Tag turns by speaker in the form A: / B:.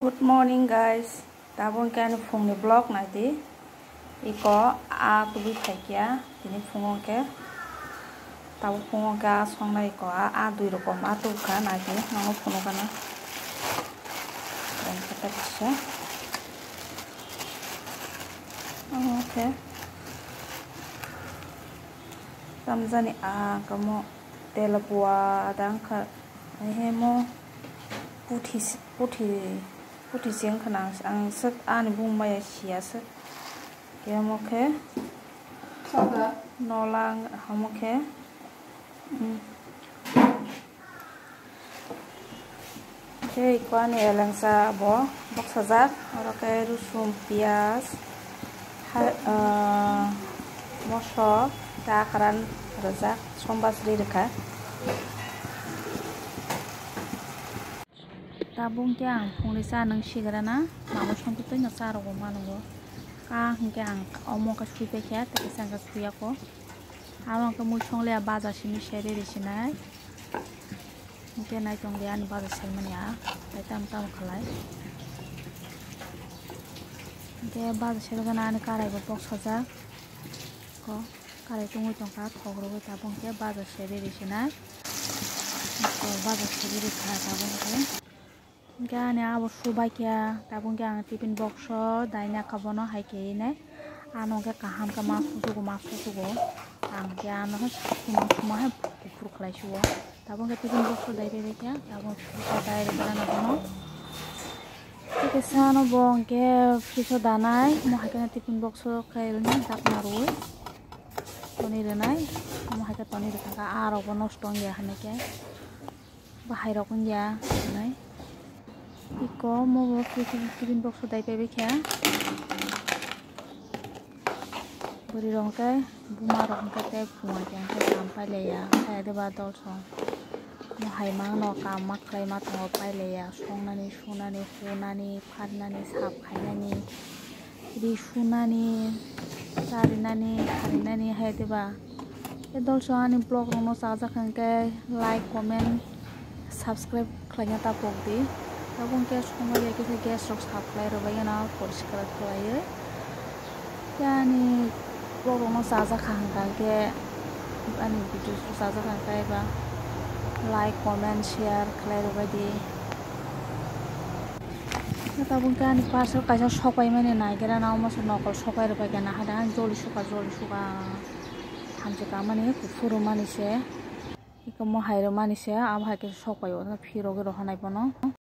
A: Good morning guys. Tabon kan phone ni vlog nanti. Iko a tubi thaikia tini phone ke. Tabu phone ka song na iko a dui rokom a tu ka nanti nango phone kana. Dan kata bisa. Okay. Ramzani a kamu telapua adang ka. Ini mo puti siang kenang ang set ani bung maya sia set ya moke nolang hamoke oke ikan ni elangsa bo bok sajak ora rusum pias mosok takaran razak sombasri dekat tabung kyang punglisa nang sigarana mamo songkuto na saro ko manugo ka kyang omo ka suipe kya ta kisang ka suya ko amang ka mu songle baza sini shere ri sinai nke nai tong lian baza selmania tai tam khalai nke baza selgana ni karai go box saja ko karai tungu tongka thogro go tabung ke baza shere ri sinai ko baza shere ri kha tabung ke Gani abo subai kia tabung kia tiffin box daina kabono hai ke ne ano ke kaham ka masu sugo ang kia ano suma hai pupur khlai suwo tabung ke tiffin box dai be kia tabung suka dai re kana bono ke sano bong ke fiso danai mo hai kana tiffin box kai ne dak marui toni renai mo hai ka toni re ka aro bono stong ya hane ke bahai rokun ya nai Iko mau tiffin box dai pebe kya buri rong kai buma rong kai te phuma kyang kai sampai le ya kai de ba dol song mo hai mang no ka mak klai ma thong pai le ya song nani sunani hunani phanani sap khainani ri sunani sarinani harinani hai de ba e dol so ani blog rong no sa ja khang kai like comment subscribe khlanya ta pok di tabung ke সময় লেগে gas rock supply রবাই না পরিষ্কার করায় yani programme সাজা খাঙ্গাকে ani video সাজা খাঙ্গাই বা লাইক কমেন্ট শেয়ার খালাই রবাই দি tabung ke ani পার্সেল কাজা সবাই মানে নাইগেরা নাও মস নকল সবাই রবাই কেনা হাদা জলি সুকা থামছে কা মানে ফুরো মানিছে ইকো মহাইরো মানিছে আম হাকে সবাই ফিরোগে রহনাই বনো